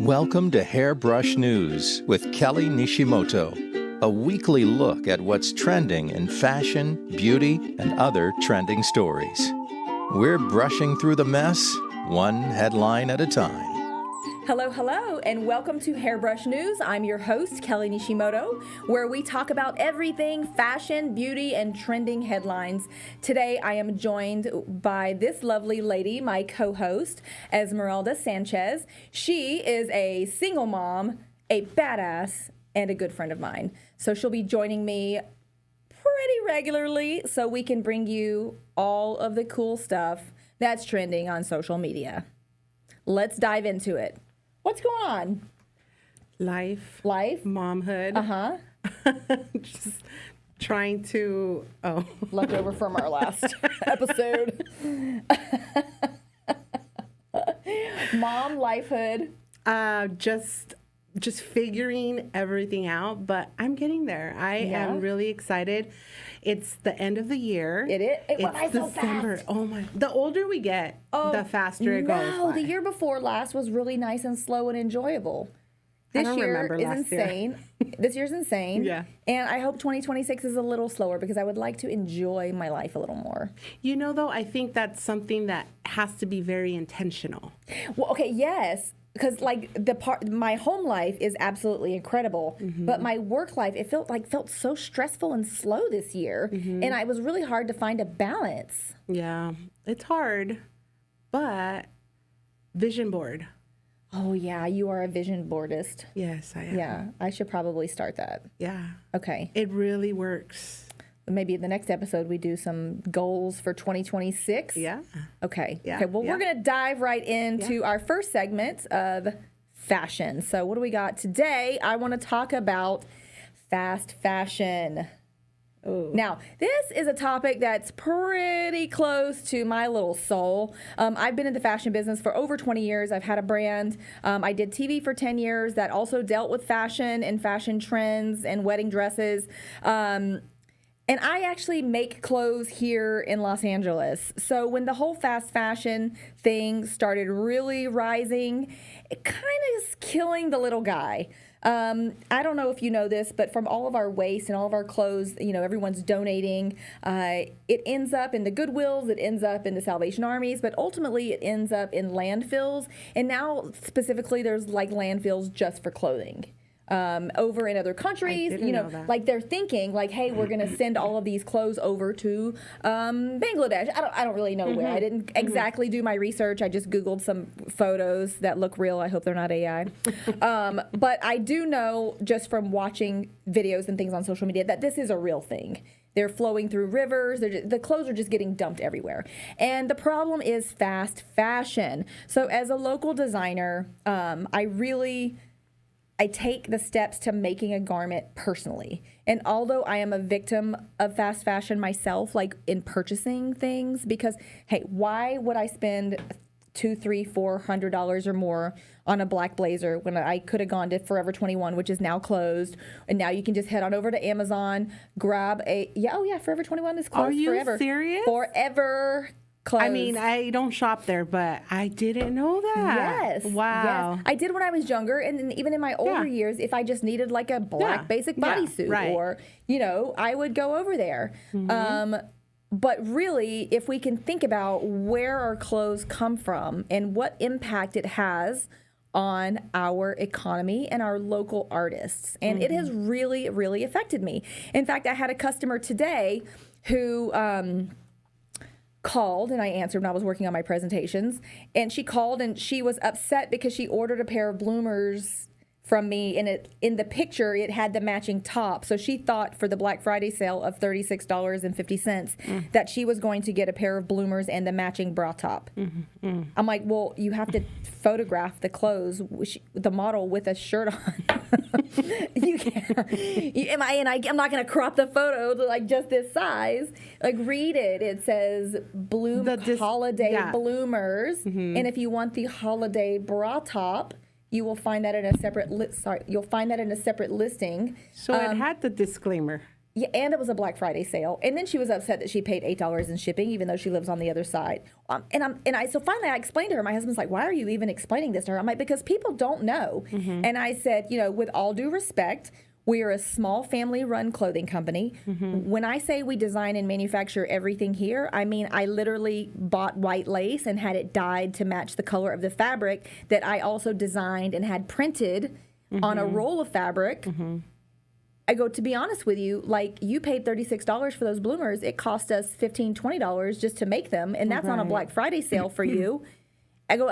Welcome to Hairbrush News with Kelly Nishimoto, a weekly look at what's trending in fashion, beauty, and other trending stories. We're brushing through the mess, one headline at a time. Hello, and welcome to Hairbrush News. I'm your host, Kelly Nishimoto, where we talk about everything fashion, beauty, and trending headlines. Today, I am joined by this lovely lady, my co-host, Esmeralda Sanchez. She is a single mom, a badass, and a good friend of mine. So she'll be joining me pretty regularly so we can bring you all of the cool stuff that's trending on social media. Let's dive into it. What's going on? Life. Momhood. Just trying to, Leftover from our last episode. Mom, lifehood. Just figuring everything out, but I'm getting there. I am really excited. It's the end of the year. It is. It went by so December. fast. Oh my! The older we get, the faster it goes. No, the year before last was really nice and slow and enjoyable. This I don't year remember is last year. insane. This year's insane. Yeah. And I hope 2026 is a little slower because I would like to enjoy my life a little more. You know, though, I think that's something that has to be very intentional. Well, okay, yes. Because my home life is absolutely incredible, but my work life felt so stressful and slow this year, and it was really hard to find a balance. Yeah, it's hard, but vision board. Oh yeah, you are a vision boardist. Yes, I am. Yeah, I should probably start that. Yeah. Okay. It really works. Maybe in the next episode we do some goals for 2026. Yeah. Okay. Yeah. Okay. Well, we're gonna dive right into our first segment of fashion. So what do we got today? I want to talk about fast fashion. Ooh. Now, this is a topic that's pretty close to my little soul. I've been in the fashion business for over 20 years. I've had a brand. I did TV for 10 years that also dealt with fashion and fashion trends and wedding dresses. And I actually make clothes here in Los Angeles. So when the whole fast fashion thing started really rising, it kind of is killing the little guy. I don't know if you know this, but from all of our waste and all of our clothes, everyone's donating. It ends up in the Goodwills, it ends up in the Salvation Armies, but ultimately it ends up in landfills. And now specifically there's like landfills just for clothing. Over in other countries, like they're thinking like, hey, we're going to send all of these clothes over to Bangladesh. I don't really know where. I didn't exactly do my research. I just Googled some photos that look real. I hope they're not AI. But I do know just from watching videos and things on social media that this is a real thing. They're flowing through rivers. The clothes are just getting dumped everywhere. And the problem is fast fashion. So as a local designer, I take the steps to making a garment personally. And although I am a victim of fast fashion myself, like in purchasing things, because, hey, why would I spend $200, $300, $400 or more on a black blazer when I could have gone to Forever 21, which is now closed, and now you can just head on over to Amazon, grab Forever 21 is closed forever. Are you serious? Forever closed. I mean, I don't shop there, but I didn't know that. Yes. Wow. Yes. I did when I was younger, and then even in my older years, if I just needed like a black basic bodysuit or, I would go over there. But really, if we can think about where our clothes come from and what impact it has on our economy and our local artists. And it has really, really affected me. In fact, I had a customer today who called, and I answered when I was working on my presentations, and she called and she was upset because she ordered a pair of bloomers from me, and in the picture it had the matching top. So she thought for the Black Friday sale of $36.50 that she was going to get a pair of bloomers and the matching bra top. I'm like, well, you have to photograph the clothes, the model with a shirt on. You can't. I'm not going to crop the photo to like just this size. Like, read it. It says holiday bloomers, and if you want the holiday bra top, you will find that in a separate listing. So it had the disclaimer. Yeah, and it was a Black Friday sale. And then she was upset that she paid $8 in shipping, even though she lives on the other side. So finally I explained to her, my husband's like, why are you even explaining this to her? I'm like, because people don't know. And I said, with all due respect, we are a small family-run clothing company. When I say we design and manufacture everything here, I mean I literally bought white lace and had it dyed to match the color of the fabric that I also designed and had printed on a roll of fabric. I go, to be honest with you, like, you paid $36 for those bloomers. It cost us $15, $20 just to make them, and that's on a Black Friday sale for you. I go,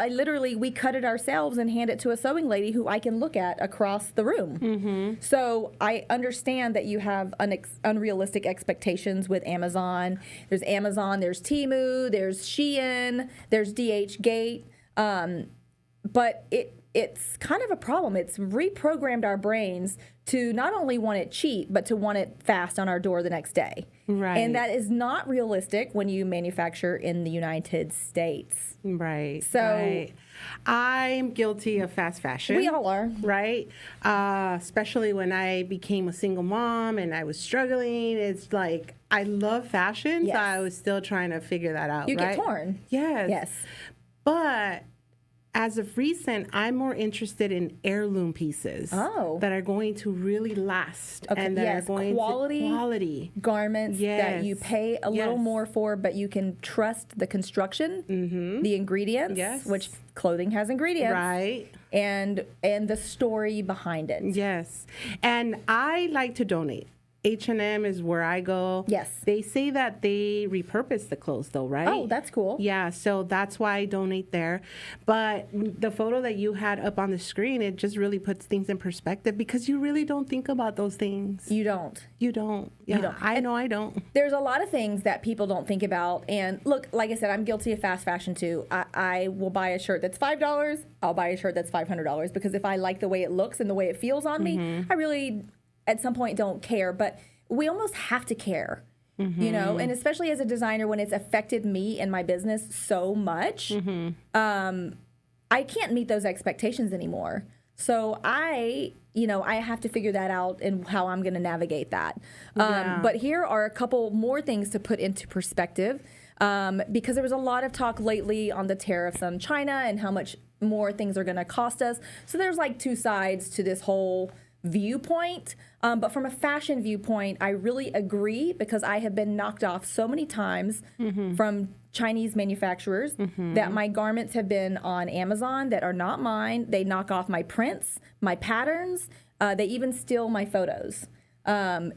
we cut it ourselves and hand it to a sewing lady who I can look at across the room. So I understand that you have unrealistic expectations with Amazon. There's Amazon, there's Temu, there's Shein, there's DH Gate. But it's kind of a problem. It's reprogrammed our brains to not only want it cheap, but to want it fast on our door the next day. Right. And that is not realistic when you manufacture in the United States. Right. So right. I'm guilty of fast fashion. We all are. Right. Especially when I became a single mom and I was struggling. It's like, I love fashion, Yes. so I was still trying to figure that out. You right? get torn. Yes. Yes. But as of recent, I'm more interested in heirloom pieces that are going to really last and that are going quality garments that you pay a little more for, but you can trust the construction, the ingredients, which clothing has ingredients, right, and the story behind it. Yes, and I like to donate. H&M is where I go. Yes. They say that they repurpose the clothes, though, right? Oh, that's cool. Yeah, so that's why I donate there. But the photo that you had up on the screen, it just really puts things in perspective because you really don't think about those things. You don't. You don't. Yeah, You don't. I know I don't. There's a lot of things that people don't think about. And look, like I said, I'm guilty of fast fashion too. I will buy a shirt that's $5. I'll buy a shirt that's $500 because if I like the way it looks and the way it feels on me, I really at some point don't care, but we almost have to care, and especially as a designer when it's affected me and my business so much, I can't meet those expectations anymore. So I have to figure that out and how I'm going to navigate that. But here are a couple more things to put into perspective because there was a lot of talk lately on the tariffs on China and how much more things are going to cost us. So there's like two sides to this whole viewpoint. But from a fashion viewpoint, I really agree because I have been knocked off so many times from Chinese manufacturers that my garments have been on Amazon that are not mine. They knock off my prints, my patterns. They even steal my photos. And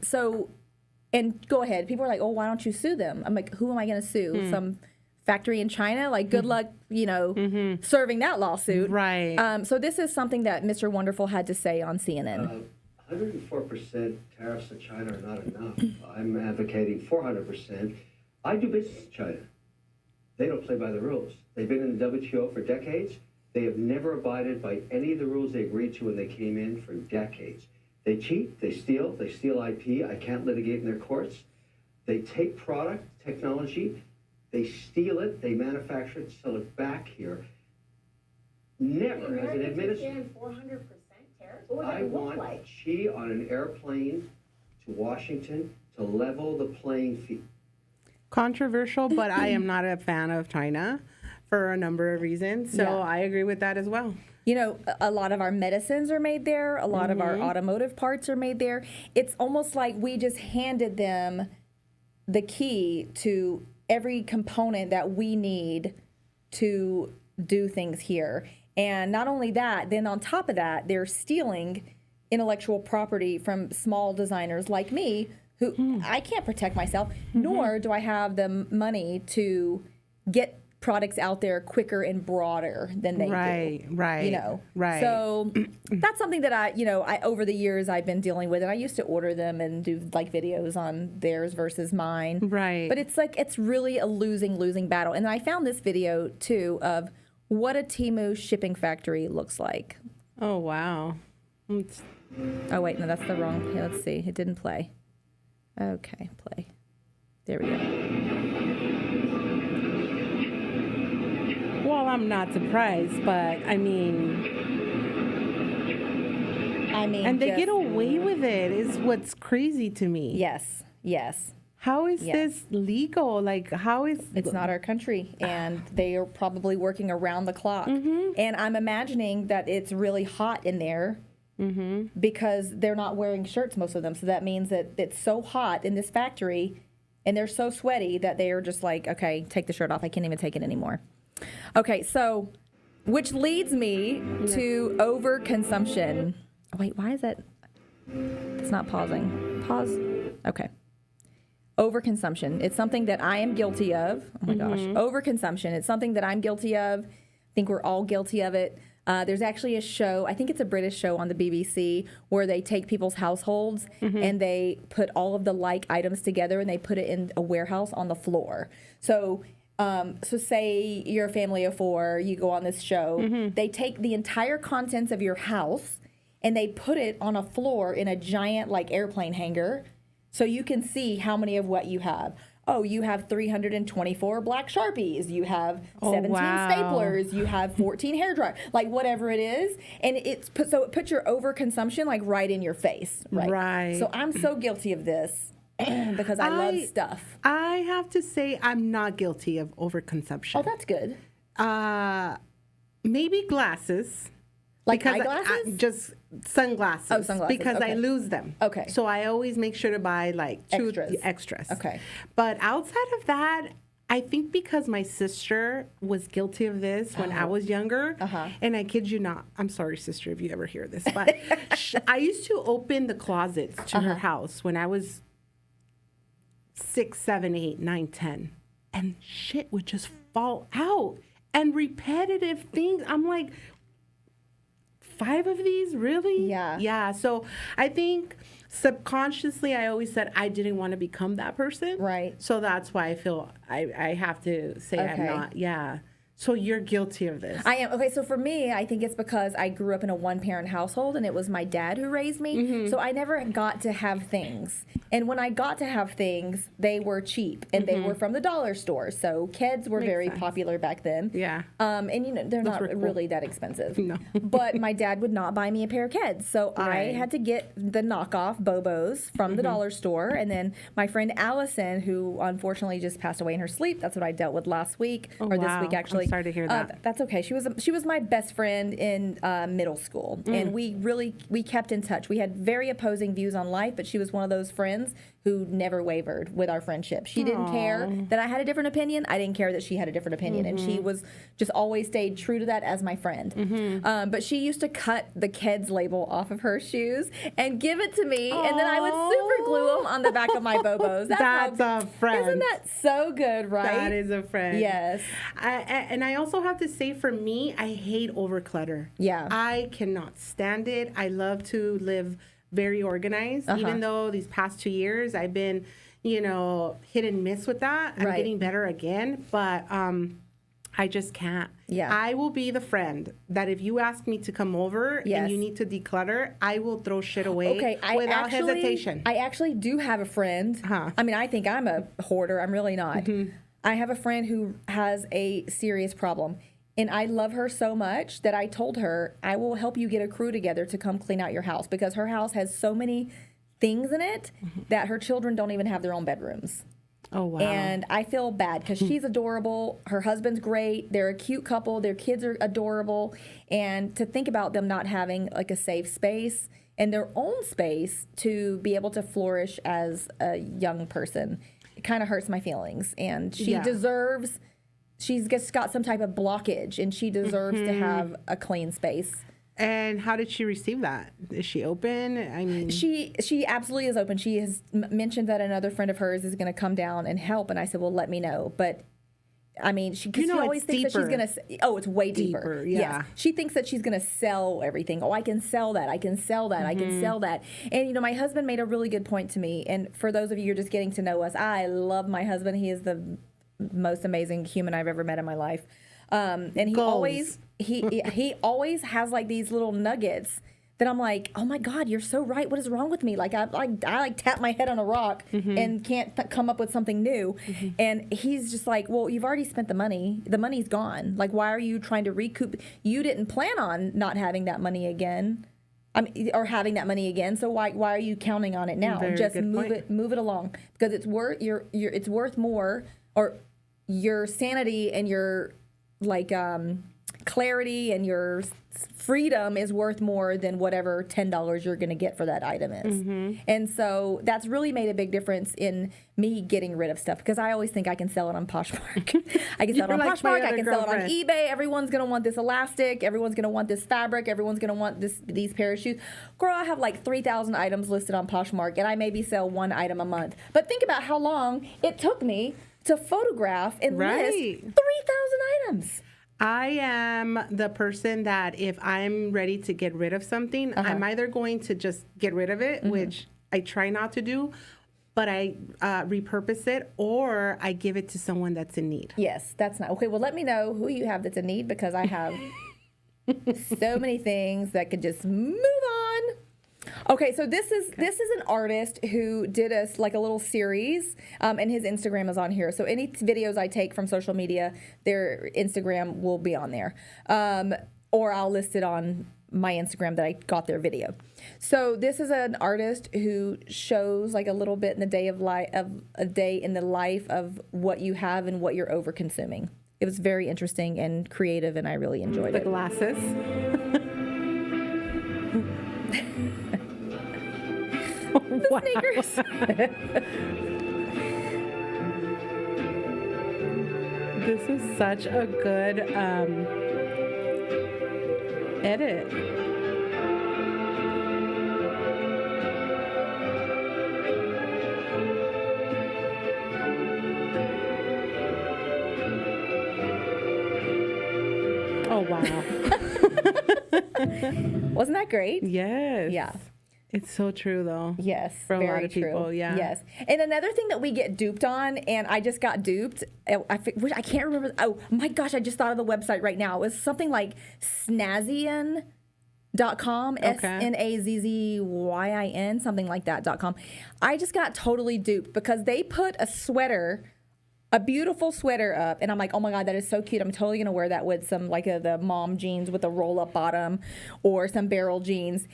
go ahead. People are like, oh, why don't you sue them? I'm like, who am I going to sue? Some factory in China? Like, good luck, serving that lawsuit. Right. So this is something that Mr. Wonderful had to say on CNN. 104% tariffs in China are not enough. I'm advocating 400%. I do business in China. They don't play by the rules. They've been in the WTO for decades. They have never abided by any of the rules they agreed to when they came in for decades. They cheat, they steal IP. I can't litigate in their courts. They take product, technology, they steal it, they manufacture it, sell it back here. Never has an administration. 400% tariffs? What would that I look want like? Xi on an airplane to Washington to level the playing field. Controversial, but I am not a fan of China for a number of reasons. So I agree with that as well. A lot of our medicines are made there. A lot of our automotive parts are made there. It's almost like we just handed them the key to every component that we need to do things here. And not only that, then on top of that, they're stealing intellectual property from small designers like me who I can't protect myself, nor do I have the money to get products out there quicker and broader than they do. Right. So that's something that I over the years I've been dealing with, and I used to order them and do like videos on theirs versus mine. Right. But it's really a losing battle. And I found this video too of what a Temu shipping factory looks like. Oh, wow. Oh, wait, no, that's the wrong. Here, let's see. It didn't play. Okay, play. There we go. Well, I'm not surprised, but I mean, mean, and they get away with it is what's crazy to me. Yes. How is this legal? Like, how is... It's not our country, and they are probably working around the clock. And I'm imagining that it's really hot in there because they're not wearing shirts, most of them. So that means that it's so hot in this factory, and they're so sweaty that they are just like, okay, take the shirt off. I can't even take it anymore. Okay, so, which leads me to overconsumption. Oh, wait, why is that? It's not pausing. Pause. Okay. Overconsumption. It's something that I am guilty of. Oh my gosh. Overconsumption. It's something that I'm guilty of. I think we're all guilty of it. There's actually a show, I think it's a British show on the BBC, where they take people's households and they put all of the like items together and they put it in a warehouse on the floor. So say you're a family of 4, you go on this show, they take the entire contents of your house and they put it on a floor in a giant like airplane hangar. So you can see how many of what you have. Oh, you have 324 black Sharpies. You have 17 staplers. You have 14 hair dryers. Like whatever it is, and it puts your overconsumption like right in your face. Right. So I'm so guilty of this because I love stuff. I have to say I'm not guilty of overconsumption. Oh, that's good. Maybe glasses. Like eyeglasses? Just sunglasses. Oh, sunglasses. Because I lose them. Okay. So I always make sure to buy like 2 extras. Okay. But outside of that, I think because my sister was guilty of this when I was younger, and I kid you not, I'm sorry, sister, if you ever hear this, but I used to open the closets to her house when I was 6, 7, 8, 9, 10, and shit would just fall out. And repetitive things. I'm like, 5 of these, really? Yeah. So I think subconsciously I always said I didn't want to become that person. Right. So that's why I feel I have to say I'm not. Yeah. So you're guilty of this. I am. Okay, so for me, I think it's because I grew up in a one-parent household, and it was my dad who raised me. So I never got to have things. And when I got to have things, they were cheap, and they were from the dollar store. So Keds were very popular back then. Yeah. And, they're not really that expensive. No. But my dad would not buy me a pair of Keds. So I had to get the knockoff Bobos from the dollar store. And then my friend Allison, who unfortunately just passed away in her sleep, that's what I dealt with last week, this week, actually. Sorry to hear that. That's okay. She was my best friend in middle school, and we kept in touch. We had very opposing views on life, but she was one of those friends who never wavered with our friendship. She didn't care that I had a different opinion. I didn't care that she had a different opinion, and she was just always stayed true to that as my friend. But she used to cut the Keds label off of her shoes and give it to me, and then I would super glue them on the back of my Bobos. That's a friend. Isn't that so good, right? That is a friend. Yes. And I also have to say, for me, I hate overclutter. Yeah. I cannot stand it. I love to live very organized, even though these past 2 years I've been, hit and miss with that. I'm getting better again, but I just can't. Yeah. I will be the friend that if you ask me to come over and you need to declutter, I will throw shit away without hesitation. I actually do have a friend. I mean, I think I'm a hoarder. I'm really not. I have a friend who has a serious problem. And I love her so much that I told her, I will help you get a crew together to come clean out your house, because her house has so many things in it that her children don't even have their own bedrooms. Oh, wow. And I feel bad because she's adorable. Her husband's great. They're a cute couple. Their kids are adorable. And to think about them not having like a safe space and their own space to be able to flourish as a young person, it kind of hurts my feelings. And she deserves... She's just got some type of blockage, and she deserves to have a clean space. And how did she receive that? Is she open? I mean, she absolutely is open. She has mentioned that another friend of hers is going to come down and help, and I said, well, let me know. But I mean, she always thinks that she's going to. Oh, it's way deeper. Yeah. Yes. She thinks that she's going to sell everything. Oh, I can sell that. I can sell that. I can sell that. And my husband made a really good point to me. And for those of you who are just getting to know us, I love my husband. He is the most amazing human I've ever met in my life. And he always has like these little nuggets that I'm like, oh my God, you're so right. What is wrong with me? Like I tap my head on a rock and can't come up with something new. And he's just like, well, you've already spent the money. The money's gone. Like, why are you trying to recoup? You didn't plan on not having that money again. or having that money again. So why are you counting on it now? Very Just good move point. it along, because it's worth it's worth more, or your sanity and your clarity and your freedom is worth more than whatever $10 you're going to get for that item is. And so that's really made a big difference in me getting rid of stuff, because I always think I can sell it on Poshmark. I can sell it on like my Poshmark. I other can sell it on girlfriend. eBay. Everyone's going to want this elastic. Everyone's going to want this fabric. Everyone's going to want these pair of shoes. Girl, I have like 3,000 items listed on Poshmark, and I maybe sell one item a month. But think about how long it took me to photograph and list 3,000 items. I am the person that if I'm ready to get rid of something, I'm either going to just get rid of it, which I try not to do, but I repurpose it, or I give it to someone that's in need. Yes, that's not okay. Well, let me know who you have that's in need, because I have so many things that could just move on. Okay, so this is an artist who did us like a little series, and his Instagram is on here. So any videos I take from social media, their Instagram will be on there, or I'll list it on my Instagram that I got their video. So this is an artist who shows like a little bit in the day of a day in the life of what you have and what you're over consuming. It was very interesting and creative, and I really enjoyed The it. glasses. The sneakers. This is such a good edit. Oh, wow. Wasn't that great? Yes. Yeah. It's so true, though. Yes, For a very lot of true. people, yeah. Yes, and another thing that we get duped on, and I just got duped. I can't remember. Oh my gosh, I just thought of the website right now. It was something like Snazzian.com, SNAZZYIN, something like that.com. I just got totally duped because they put a beautiful sweater up, and I'm like, oh my God, that is so cute. I'm totally gonna wear that with some the mom jeans with a roll up bottom, or some barrel jeans.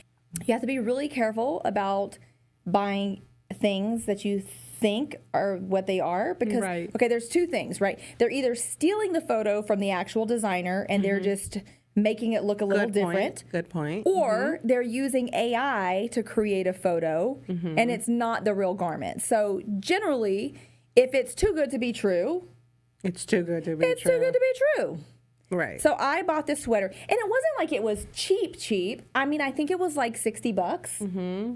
You have to be really careful about buying things that you think are what they are, because okay, there's two things, right? They're either stealing the photo from the actual designer and they're just making it look a little different. Good point. Or they're using AI to create a photo and it's not the real garment. So generally, if it's too good to be true, It's too good to be it's true. too good to be true. Right. So I bought this sweater, and it wasn't like it was cheap. I mean, I think it was like $60. Mm-hmm.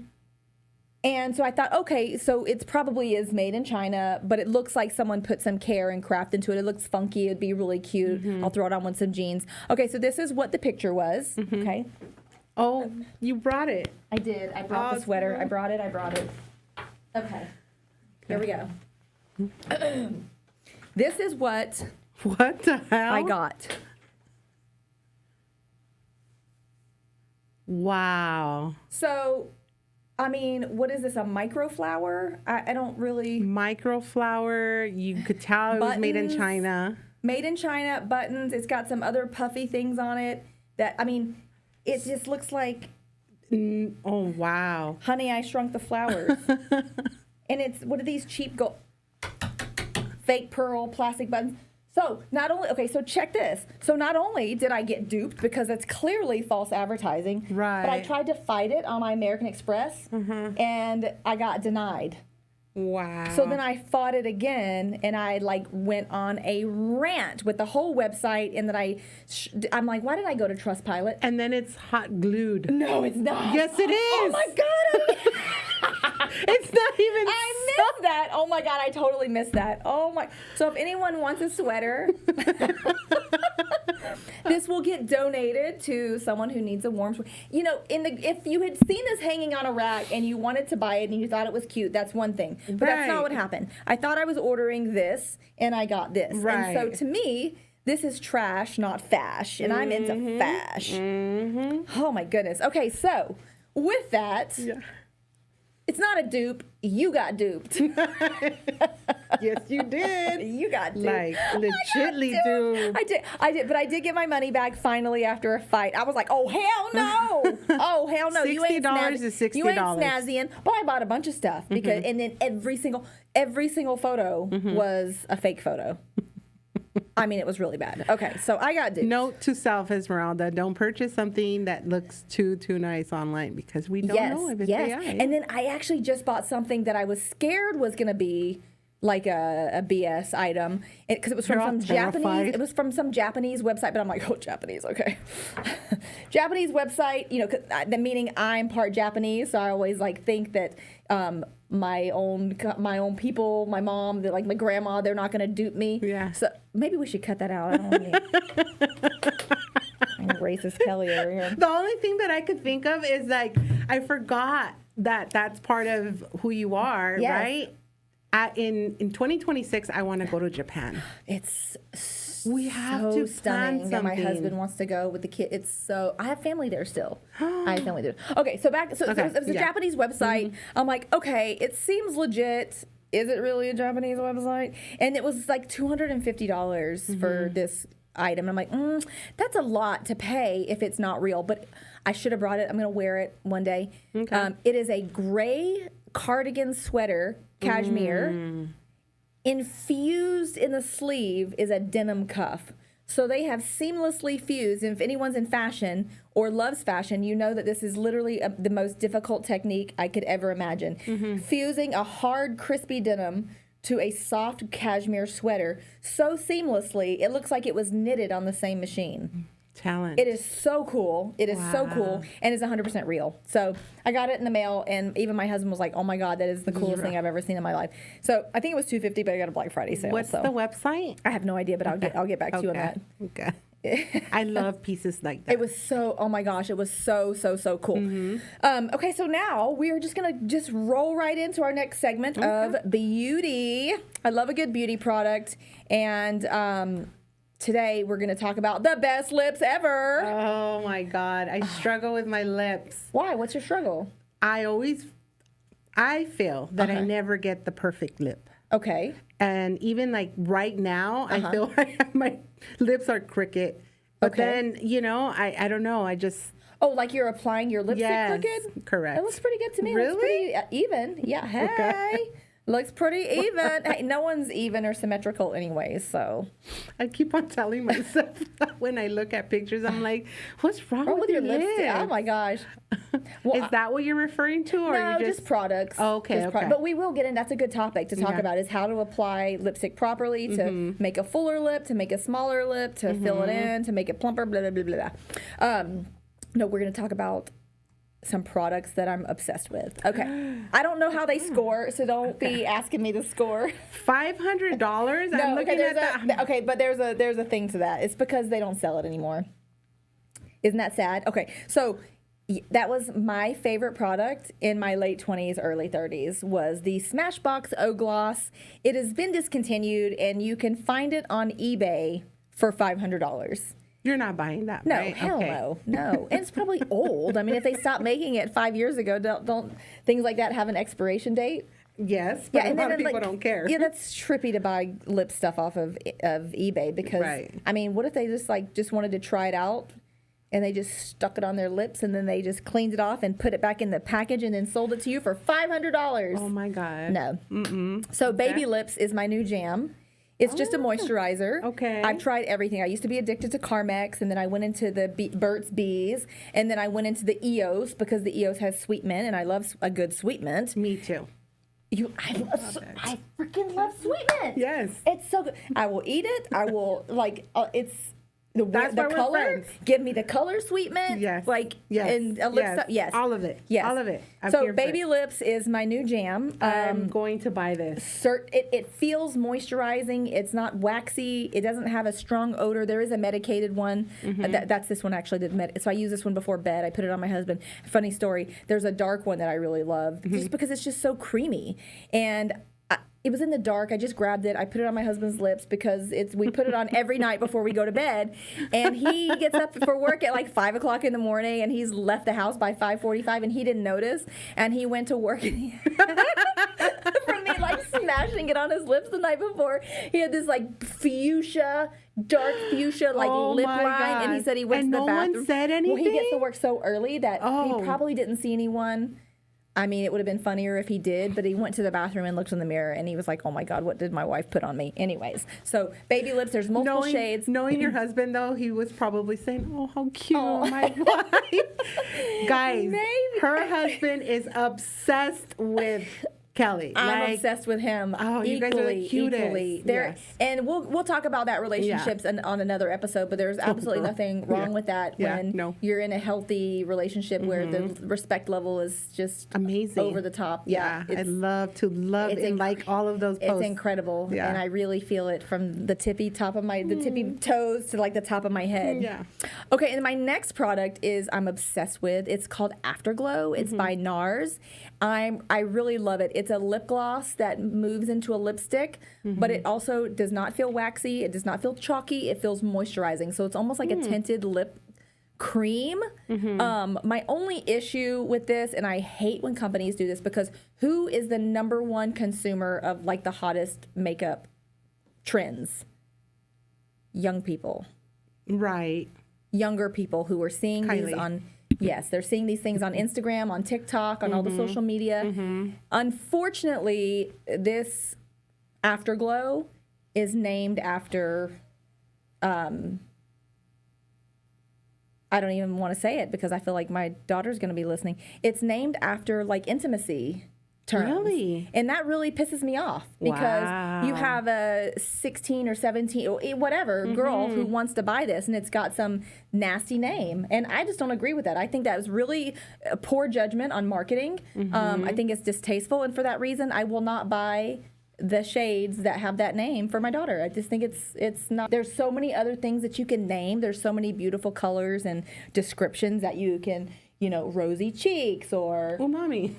And so I thought, okay, so it probably is made in China, but it looks like someone put some care and craft into it. It looks funky. It'd be really cute. I'll throw it on with some jeans. Okay, so this is what the picture was. Okay. Oh, you brought it. I did. I brought the sweater. I brought it. Okay. Here we go. This is what What the hell? I got. Wow. So, I mean, what is this, a microflower? I don't really... Microflower. You could tell it was made in Buttons. China. Made in China, buttons. It's got some other puffy things on it that, I mean, it just looks like Oh, wow. Honey, I Shrunk the Flowers. And it's, what are these cheap fake pearl plastic buttons? So not only, okay, so check this. So not only did I get duped because it's clearly false advertising, Right. but I tried to fight it on my American Express and I got denied. Wow. So then I fought it again, and I went on a rant with the whole website, and then I'm like, why did I go to Trustpilot? And then it's hot glued. No, it's not. Yes, it is. Oh my God. It's not even. I missed that. Oh my God, I totally missed that. Oh my. So if anyone wants a sweater, this will get donated to someone who needs a warm sweater. You know, if you had seen this hanging on a rack and you wanted to buy it and you thought it was cute, that's one thing. But that's not what happened. I thought I was ordering this and I got this. Right. And so to me, this is trash, not fash. And I'm into fash. Oh my goodness. Okay, so with that, it's not a dupe. You got duped. Yes, you did. You got duped. Like, legitly duped. I did, but I did get my money back finally after a fight. I was like, oh hell no, oh hell no, you ain't $60 is $60. You ain't snazzying. But I bought a bunch of stuff because, and then every single photo was a fake photo. I mean, it was really bad. Okay, so I got duped. Note to self, Esmeralda, don't purchase something that looks too nice online because we don't know if it's AI. And then I actually just bought something that I was scared was going to be like a BS item because it was from some Japanese. It was from some Japanese website, but I'm like, oh, Japanese, okay, Japanese website. You know, the meaning I'm part Japanese, so I always like think that my own people, my mom, like my grandma, they're not going to dupe me. Yeah. So maybe we should cut that out. I don't want any racist Kelly over here. The only thing that I could think of is like I forgot that that's part of who you are, right? In 2026, I want to go to Japan. It's we have so to stunning. And my husband wants to go with the kid. It's so I have family there still. I have family there. Okay, so back. So it was a Japanese website. I'm like, okay, it seems legit. Is it really a Japanese website? And it was like $250 for this item. I'm like, that's a lot to pay if it's not real. But I should have brought it. I'm going to wear it one day. Okay. It is a gray cardigan sweater, cashmere. Infused in the sleeve is a denim cuff. So they have seamlessly fused. And if anyone's in fashion or loves fashion, you know that this is literally the most difficult technique I could ever imagine. Fusing a hard, crispy denim to a soft cashmere sweater so seamlessly, it looks like it was knitted on the same machine. Talent. It is so cool. It is so cool, and it's 100% real. So I got it in the mail, and even my husband was like, "Oh my God, that is the coolest thing I've ever seen in my life." So I think it was $250, but I got a Black Friday sale. What's the website? I have no idea, but I'll get back to you on that. Okay. I love pieces like that. It was so, oh my gosh, it was so cool. Okay, so now we are just going to roll right into our next segment of beauty. I love a good beauty product. And today we're going to talk about the best lips ever. Oh my God, I struggle with my lips. Why? What's your struggle? I feel that I never get the perfect lip. Okay. And even like right now, I feel like my lips are crooked. But then, you know, I don't know. I just... Oh, like you're applying your lipstick crooked? Correct. It looks pretty good to me. Really? It looks pretty even. Yeah. Hey. Okay. Looks pretty even. Hey, no one's even or symmetrical anyway, so. I keep on telling myself when I look at pictures, I'm like, what's wrong with your lipstick? Oh my gosh. Well, is that what you're referring to? Or no, you just products. Oh, okay, But we will get in. That's a good topic to talk about is how to apply lipstick properly to make a fuller lip, to make a smaller lip, to fill it in, to make it plumper, blah, blah, blah, blah, blah. No, we're going to talk about some products that I'm obsessed with. Okay. I don't know how they score, so don't be asking me to score. $500? No, I'm looking at that. Okay, but there's a thing to that. It's because they don't sell it anymore. Isn't that sad? Okay, so that was my favorite product in my late 20s, early 30s was the Smashbox O Gloss. It has been discontinued, and you can find it on eBay for $500. You're not buying that, no, right? Hell no. And it's probably old. I mean, if they stopped making it 5 years ago, don't things like that have an expiration date? Yes, but a lot of people don't care. Yeah, that's trippy to buy lip stuff off of eBay because, I mean, what if they just wanted to try it out and they just stuck it on their lips and then they just cleaned it off and put it back in the package and then sold it to you for $500? Oh, my God. No. So Baby Lips is my new jam. It's just a moisturizer. Okay. I've tried everything. I used to be addicted to Carmex, and then I went into the Burt's Bees, and then I went into the EOS because the EOS has sweet mint, and I love a good sweet mint. Me too. I freaking love sweet mint. Yes. It's so good. I will eat it. I will, it's... That's the why we're color, friends. give me the color sweet mint. Yes. And a lip yes. All of it. Yes. All of it. So Baby Lips is my new jam. I'm going to buy this. It feels moisturizing. It's not waxy. It doesn't have a strong odor. There is a medicated one. That's this one actually. So I use this one before bed. I put it on my husband. Funny story. There's a dark one that I really love just because it's just so creamy. And it was in the dark. I just grabbed it. I put it on my husband's lips because we put it on every night before we go to bed. And he gets up for work at like 5 o'clock in the morning, and he's left the house by 5:45, and he didn't notice. And he went to work from me like smelling smashing it on his lips the night before. He had this like dark fuchsia lip my line, and he God. said he went And to the no bathroom. one said Well, he gets to anything? work so early that he probably didn't see anyone. I mean, it would have been funnier if he did, but he went to the bathroom and looked in the mirror, and he was like, "Oh my God, what did my wife put on me?" Anyways, so baby lips. There's multiple shades. Knowing your husband, though, he was probably saying, "Oh, how cute, my wife." Guys, Maybe. her husband is obsessed with Kelly. I'm obsessed with him. Oh, you guys are the cutest. Equally. Yes. And we'll talk about that relationships on another episode. But there's absolutely nothing wrong with that when you're in a healthy relationship where the respect level is just amazing, over the top. Yeah, I love and like all of those posts. It's incredible, and I really feel it from the tippy toes to like the top of my head. Yeah. Okay, and my next product is I'm obsessed with. It's called Afterglow. It's by NARS. I really love it. It's a lip gloss that moves into a lipstick, but it also does not feel waxy. It does not feel chalky. It feels moisturizing. So it's almost like a tinted lip cream. My only issue with this, and I hate when companies do this, because who is the number one consumer of like the hottest makeup trends? Young people. Right. Younger people who are seeing these on... Yes, they're seeing these things on Instagram, on TikTok, on all the social media. Unfortunately, this Afterglow is named after, I don't even want to say it because I feel like my daughter's going to be listening. It's named after like intimacy terms. Really? And that really pisses me off because you have a 16 or 17 or whatever girl who wants to buy this and it's got some nasty name. And I just don't agree with that. I think that was really a poor judgment on marketing. I think it's distasteful. And for that reason, I will not buy the shades that have that name for my daughter. I just think it's not. There's so many other things that you can name. There's so many beautiful colors and descriptions that you can, rosy cheeks or umami.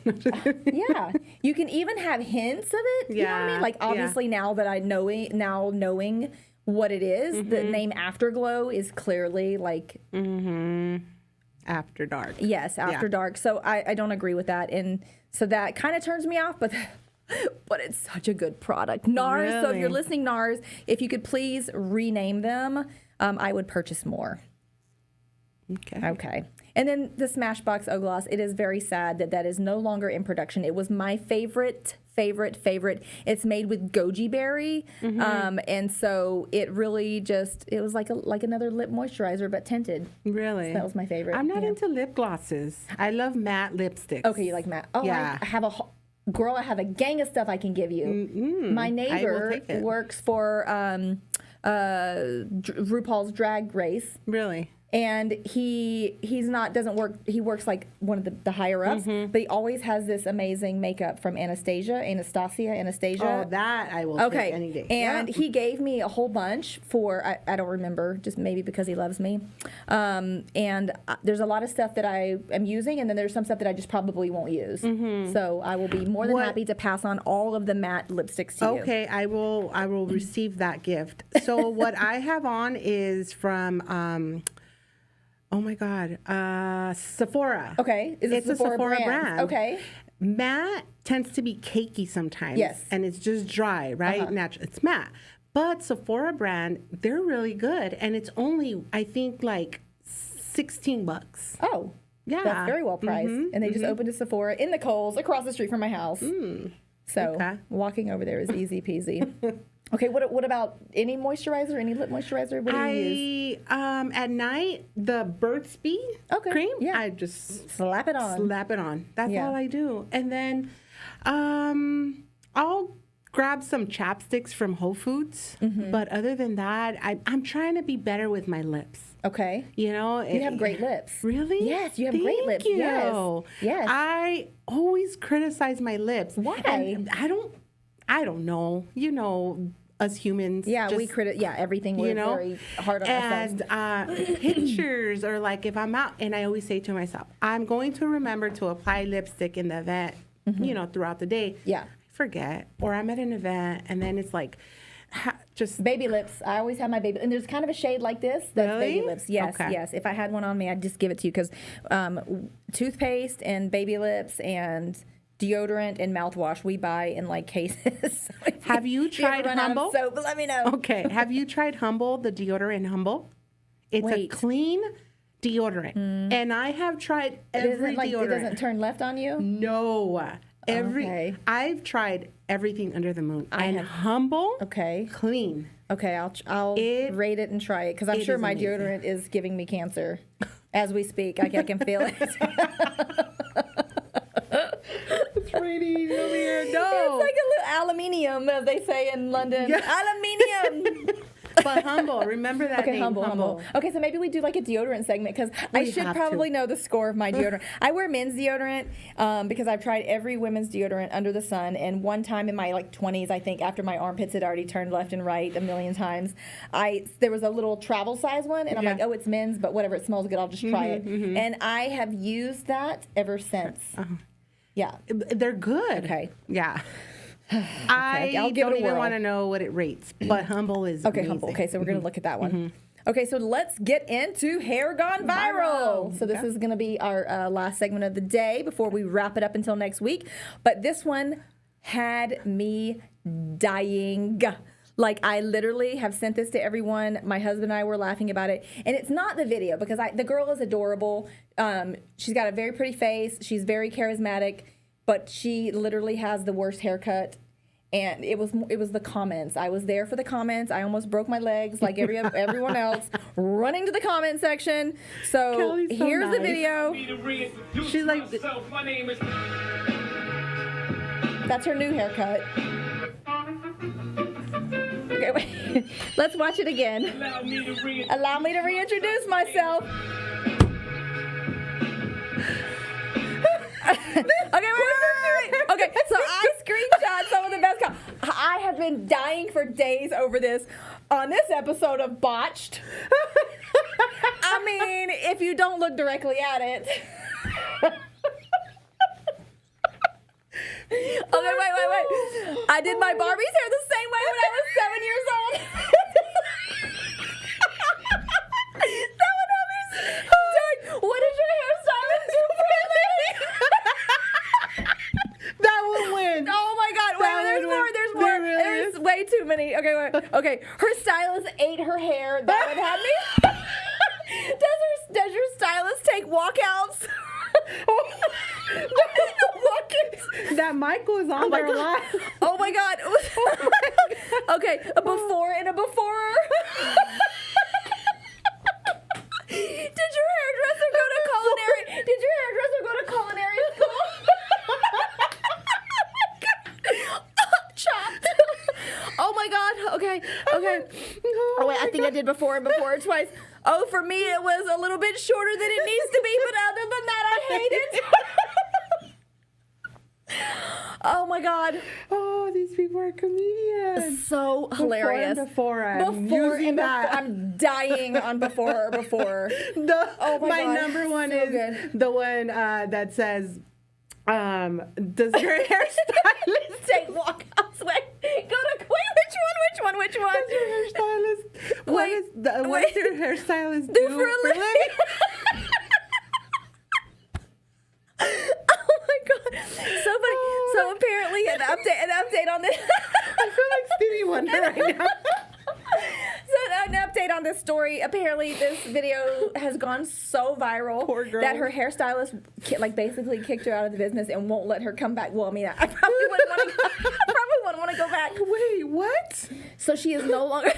Yeah, you can even have hints of it. You know what I mean? Like obviously now that knowing what it is, the name Afterglow is clearly like After dark. Yes, after dark. So I don't agree with that, and so that kind of turns me off. But it's such a good product, NARS. Really? So if you're listening, NARS, if you could please rename them, I would purchase more. Okay. And then the Smashbox O Gloss, it is very sad that is no longer in production. It was my favorite. It's made with goji berry. And so it really it was like another lip moisturizer, but tinted. Really? So that was my favorite. I'm not into lip glosses. I love matte lipsticks. Okay, you like matte. Oh, Yeah. I have I have a gang of stuff I can give you. My neighbor works for RuPaul's Drag Race. Really? And he works like one of the higher ups, but he always has this amazing makeup from Anastasia. Oh, that I will take any day. And he gave me a whole bunch for, I don't remember, just maybe because he loves me. And there's a lot of stuff that I am using, and then there's some stuff that I just probably won't use. So I will be more than happy to pass on all of the matte lipsticks to you. Okay, I will receive that gift. So what I have on is from oh my God, Sephora. Okay, it's a Sephora brand. Okay. Matte tends to be cakey sometimes. Yes. And it's just dry, right? Natural. It's matte. But Sephora brand, they're really good. And it's only, I think, like $16. Oh. Yeah. That's very well priced. And they just opened a Sephora in the Kohl's across the street from my house. So walking over there is easy peasy. Okay, what about any moisturizer, any lip moisturizer? What do you use? At night, the Burt's Bee cream, I just slap it on. That's all I do. And then I'll grab some chapsticks from Whole Foods. But other than that, I'm trying to be better with my lips. Okay. You have great lips. Really? Yes, you have great lips. You. Yes. I always criticize my lips. Why? And I don't know. Us humans. Yeah, everything we're very hard on ourselves. And pictures, or like if I'm out, and I always say to myself, I'm going to remember to apply lipstick in the event, throughout the day. Yeah. I forget, or I'm at an event, and then it's like, just baby lips. I always have my baby, and there's kind of a shade like this. That's really? Baby lips. Yes, yes. If I had one on me, I'd just give it to you because toothpaste and baby lips and deodorant and mouthwash we buy in like cases. So Have you if ever tried run out of Humble? soap, let me know. Okay. Have you tried Humble, the deodorant Humble? It's a Wait. clean deodorant. And I have tried every It deodorant. doesn't turn left on you? No. Okay. I've tried everything under the moon. I And have- Humble, Okay. clean. Okay, I'll rate it and try it because I'm it sure is my amazing. deodorant is giving me cancer as we speak. I can feel it. It's raining over here. It's No. like a little aluminium, as they say in London. Yeah. Aluminium. But Humble. Remember that Okay, name. humble. Okay, so maybe we do like a deodorant segment because I We should have probably to. know the score of my deodorant. I wear men's deodorant because I've tried every women's deodorant under the sun. And one time in my like 20s, I think after my armpits had already turned left and right a million times, there was a little travel size one, and I'm Yeah. like, oh, it's men's, but whatever, it smells good. I'll just try it. And I have used that ever since. Yeah. They're good. Okay. Yeah. I'll give don't it a even whirl. want to know what it rates, but Humble is Okay, amazing. Humble. Okay, so we're going to look at that one. Okay, so let's get into Hair Gone Viral. So this is going to be our last segment of the day before we wrap it up until next week. But this one had me dying. Like, I literally have sent this to everyone. My husband and I were laughing about it. And it's not the video because the girl is adorable. She's got a very pretty face. She's very charismatic. But she literally has the worst haircut. And it was the comments. I was there for the comments. I almost broke my legs like everyone else, running to the comment section. So Kelly's so here's the nice. video. She's like, That's her new haircut. Okay, wait. Let's watch it again. Allow me to reintroduce myself. Okay, wait. Okay, so I screenshot some of the best comments. I have been dying for days over this on this episode of Botched. I mean, if you don't look directly at it. Okay, wait. I did my Barbie's hair the same way when I was 7 years old. That would have me doing, what did your hairstylist do for a living? that will win. Oh my God! That Wait, there's would more. win. There's There more. really There's is. way too many. Okay, wait. Okay, her stylist ate her hair. That would have me. Does your stylist take walkouts? Walk-ins? That Michael is on there a lot. Oh my God! Okay, a before and a before. Did your hairdresser go to culinary? Did your hairdresser go to culinary school? Chopped. Oh my God. Okay. Oh wait, I think I did before and before twice. Oh, for me it was a little bit shorter than it needs to be, but other than that, I hate it. Oh my God. Oh, these people are comedians. So hilarious. Before I'm Before using and that. before. I'm dying on before or before. Oh my God. number one So is good. the one that says, does your hairstylist Take walkouts. Wait, go to which one? does your hairstylist Wait, what does your hairstylist do for a living? Oh my God, so funny. So apparently an update on this. I feel like Stevie Wonder right now. So an update on this story. Apparently, this video has gone so viral Poor girl. that her hairstylist basically kicked her out of the business and won't let her come back. Well, I mean, I probably wouldn't want to go back. Wait, what? So she is no longer.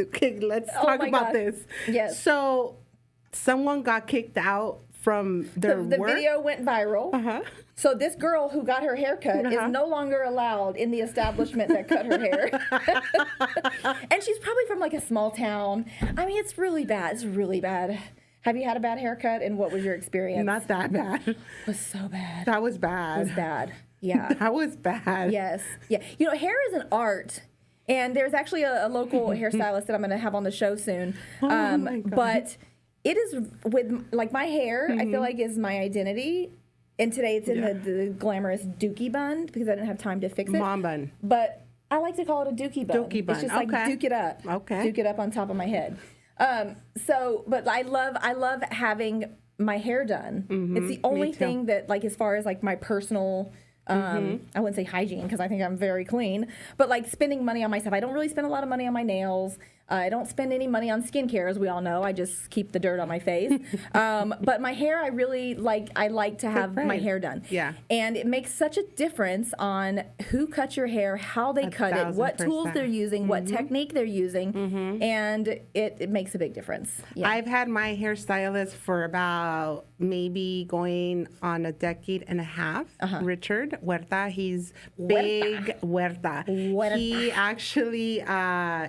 Okay, let's Oh talk my about God. this. Yes. So, someone got kicked out from their The work. video went viral. Uh-huh. So this girl who got her hair cut is no longer allowed in the establishment that cut her hair. And she's probably from like a small town. I mean, it's really bad. It's really bad. Have you had a bad haircut, and what was your experience? Not that bad. It was so bad. That was It bad. was bad. Yeah. That was bad. Yes. Yeah. You know, hair is an art. And there's actually a local hairstylist that I'm going to have on the show soon. Oh my God. But it is with, like, my hair, I feel like is my identity. And today it's in the glamorous dookie bun because I didn't have time to fix it. Mom bun. But I like to call it a dookie bun. Dookie bun, It's just like okay. duke it up. Okay. Duke it up on top of my head. But I love having my hair done. It's the only thing that, like, as far as like my personal, I wouldn't say hygiene because I think I'm very clean, but like spending money on myself. I don't really spend a lot of money on my nails. I don't spend any money on skincare, as we all know. I just keep the dirt on my face. But my hair, I really like. I like to have my hair done. Yeah. And it makes such a difference on who cuts your hair, how they cut it, what tools they're using, what technique they're using, and it makes a big difference. Yeah. I've had my hairstylist for about maybe going on a decade and a half. Richard Huerta, he's big Huerta. He actually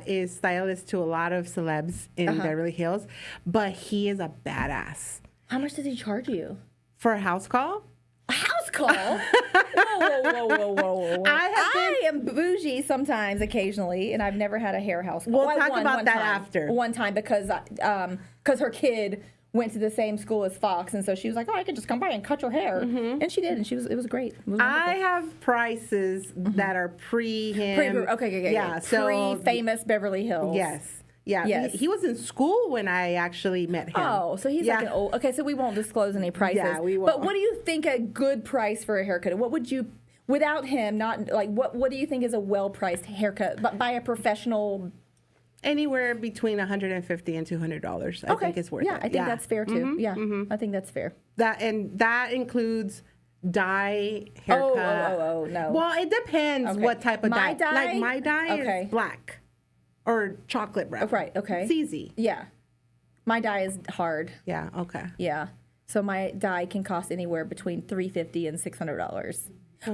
is stylist to a lot of celebs in Beverly Hills, but he is a badass. How much does he charge you? For a house call? A house call? Whoa. I am bougie sometimes, occasionally, and I've never had a hair house call. We'll talk about that after. One time because her kid went to the same school as Fox, and so she was like, "Oh, I could just come by and cut your hair," and she did, and it was great. It was I have prices that are pre him. Okay. Yeah, so pre-famous Beverly Hills. Yes. Yeah, Yes. He was in school when I actually met him. Oh, so he's like an old. Okay, so we won't disclose any prices. Yeah, we won't. But what do you think a good price for a haircut? What would you, without him, not like what do you think is a well-priced haircut by a professional? Anywhere between $150 and $200, I think is worth it. Yeah, I think that's fair too. I think that's fair. That includes dye, haircut. Oh, no. Well, it depends what type of My dye. dye? Like my dye is black or chocolate brown. Right. Okay. It's easy. Yeah, my dye is hard. Yeah. Okay. Yeah, so my dye can cost anywhere between $350 and $600.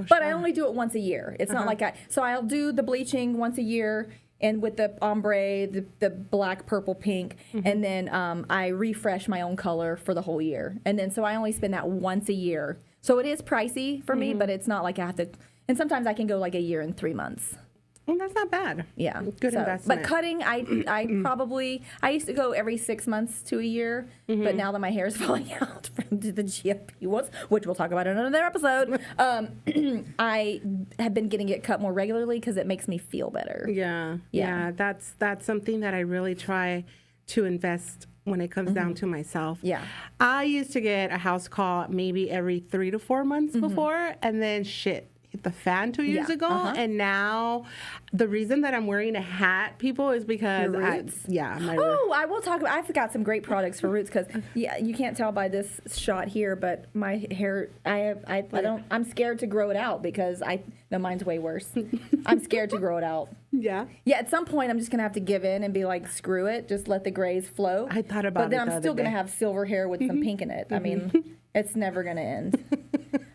But I only do it once a year. It's not like I'll do the bleaching once a year. And with the ombre, the black, purple, pink, and then I refresh my own color for the whole year. And then so I only spend that once a year. So it is pricey for me, but it's not like I have to. And sometimes I can go like a year and 3 months. Well, that's not bad. Yeah, Good investment. But cutting, I used to go every 6 months to a year, but now that my hair is falling out from the GFP ones, which we'll talk about in another episode, I have been getting it cut more regularly because it makes me feel better. Yeah. That's something that I really try to invest when it comes down to myself. Yeah. I used to get a house call maybe every 3 to 4 months before, and then hit the fan 2 years ago, and now the reason that I'm wearing a hat, people, is because I will talk about. I've got some great products for roots because you can't tell by this shot here, but my hair, I'm scared to grow it out because mine's way worse. I'm scared to grow it out. Yeah. At some point I'm just gonna have to give in and be like, screw it, just let the grays flow. I thought about it. But then I'm still gonna have silver hair with some pink in it. I mean, it's never gonna end.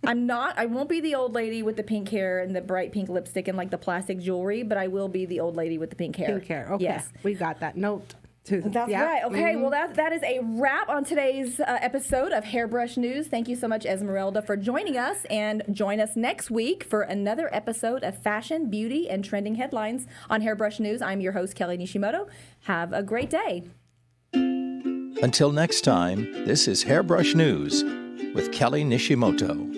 I won't be the old lady with the pink hair and the bright pink lipstick and like the plastic jewelry, but I will be the old lady with the pink hair. Pink hair. Okay. Yes. We got that note too. That's right. Okay. Well, that is a wrap on today's episode of Hairbrush News. Thank you so much, Esmeralda, for joining us, and join us next week for another episode of fashion, beauty, and trending headlines on Hairbrush News. I'm your host, Kelly Nishimoto. Have a great day. Until next time, this is Hairbrush News with Kelly Nishimoto.